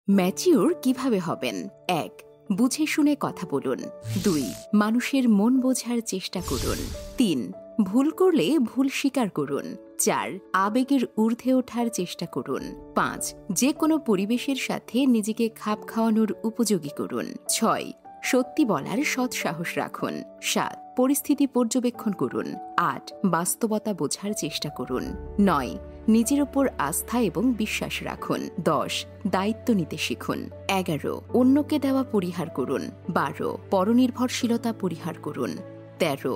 Mature কিভাবে হবেন? ১. বুঝে শুনে কথা বলুন। ২. মানুষের মন বোঝার চেষ্টা করুন। ৩. ভুল করলে ভুল স্বীকার করুন। ৪. আবেগের ঊর্ধ্বে ওঠার চেষ্টা করুন। ৫. যে কোনো পরিবেশের সাথে নিজেকে খাপ খাওয়ানোর উপযোগী করুন। ৬. সত্যি বলার সৎ সাহস রাখুন। ৭. পরিস্থিতি পর্যবেক্ষণ করুন। ৮. বাস্তবতা বোঝার চেষ্টা করুন। ৯. নিজের ওপর আস্থা এবং বিশ্বাস রাখুন। ১০. দায়িত্ব নিতে শিখুন। ১১. অন্যকে দেওয়া পরিহার করুন। ১২. পরনির্ভরশীলতা পরিহার করুন। ১৩.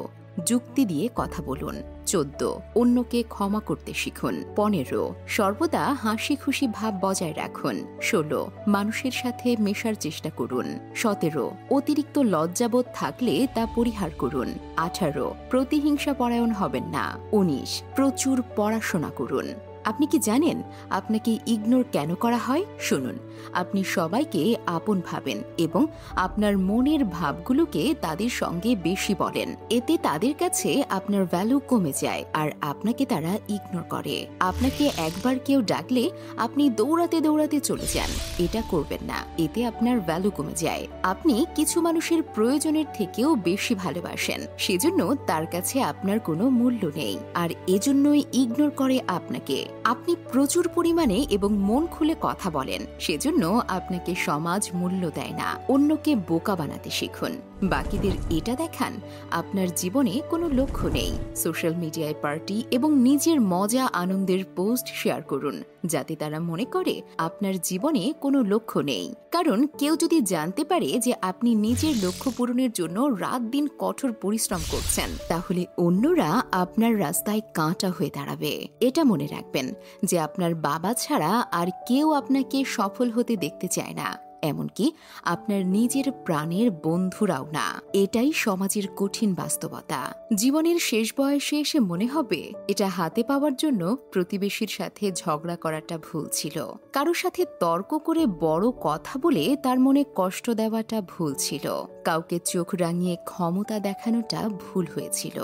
যুক্তি দিয়ে কথা বলুন। ১৪. অন্যকে ক্ষমা করতে শিখুন। ১৫. সর্বদা হাসি খুশি ভাব বজায় রাখুন। ১৬. মানুষের সাথে মেশার চেষ্টা করুন। ১৭. অতিরিক্ত লজ্জাবোধ থাকলে তা পরিহার করুন। ১৮. প্রতিহিংসা পরায়ণ হবেন না। ১৯. প্রচুর পড়াশোনা করুন। আপনি কি জানেন আপনাকে ইগনোর কেন করা হয়? শুনুন, আপনি সবাইকে আপন ভাবেন এবং আপনার মনের ভাবগুলোকে তাদের সঙ্গে বেশি বলেন। এতে তাদের কাছে আপনার ভ্যালু কমে যায় আর আপনাকে তারা ইগনোর করে। আপনাকে একবার কেউ ডাকলে আপনি দৌড়াতে দৌড়াতে চলে যান। এটা করবেন না, এতে আপনার ভ্যালু কমে যায়। আপনি কিছু মানুষের প্রয়োজনের থেকেও বেশি ভালোবাসেন, সেজন্য তার কাছে আপনার কোনো মূল্য নেই আর এজন্যই ইগনোর করে আপনাকে। আপনি প্রচুর পরিমাণে এবং মন খুলে কথা বলেন, সেজন্য আপনাকে সমাজ মূল্য দেয় না। অন্যকে বোকা বানাতে শিখুন। বাকিদের এটা দেখান আপনার জীবনে কোনো লক্ষ্য নেই। সোশ্যাল মিডিয়ায় পার্টি এবং নিজের মজা আনন্দের পোস্ট শেয়ার করুন, যাতে তারা মনে করে আপনার জীবনে কোনো লক্ষ্য নেই। কারণ কেউ যদি জানতে পারে যে আপনি নিজের লক্ষ্য পূরণের জন্য রাত দিন কঠোর পরিশ্রম করছেন, তাহলে অন্যরা আপনার রাস্তায় কাঁটা হয়ে দাঁড়াবে। এটা মনে রাখবেন যে আপনার বাবা ছাড়া আর কেউ আপনাকে সফল হতে দেখতে চায় না, এমনকি আপনার নিজের প্রাণের বন্ধুরাও না। এটাই সমাজের কঠিন বাস্তবতা। জীবনের শেষ বয়সে এসে মনে হবে এটা হাতে পাওয়ার জন্য প্রতিবেশীর সাথে ঝগড়া করাটা ভুল ছিল, কারো সাথে তর্ক করে বড় কথা বলে তার মনে কষ্ট দেওয়াটা ভুল ছিল, কাউকে চোখ রাঙিয়ে ক্ষমতা দেখানোটা ভুল হয়েছিল।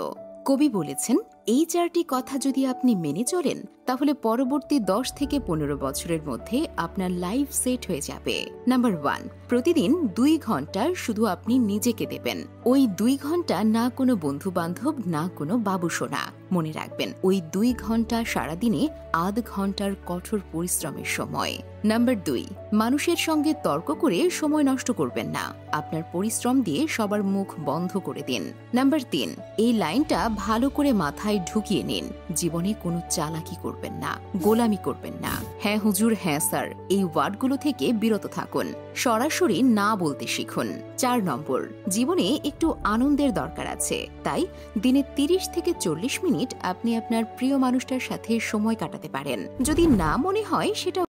কবি বলেছেন, এই 4টি কথা যদি আপনি মেনে চলেন তাহলে পরবর্তী 10 থেকে 15 বছরের মধ্যে আপনার লাইফ সেট হয়ে যাবে। নাম্বার 1, প্রতিদিন 2 ঘন্টা শুধু আপনি নিজেকে দেবেন। ওই 2 ঘন্টা না কোনো বন্ধু বান্ধব, না কোনো বাবুসোনা। মনে রাখবেন, ওই 2 ঘন্টা সারাদিনে আধ ঘন্টার কঠোর পরিশ্রমের সময়। নাম্বার 2, মানুষের সঙ্গে তর্ক করে সময় নষ্ট করবেন না। আপনার পরিশ্রম দিয়ে সবার মুখ বন্ধ করে দিন। নাম্বার 3, এই লাইনটা ভালো করে মাথায় ঢুকিয়ে নিন, জীবনে কোনো চালাকি করবেন না, গোলামি করবেন না। হ্যাঁ হুজুর, হ্যাঁ স্যার, এই ওয়ার্ডগুলো থেকে বিরত থাকুন। সরাসরি না বলতে শিখুন। 4 নম্বর, জীবনে একটু আনন্দের দরকার আছে, তাই দিনে 30 থেকে 40 মিনিট আপনি আপনার প্রিয় মানুষটার সাথে সময় কাটাতে পারেন। যদি না মনে হয় সেটা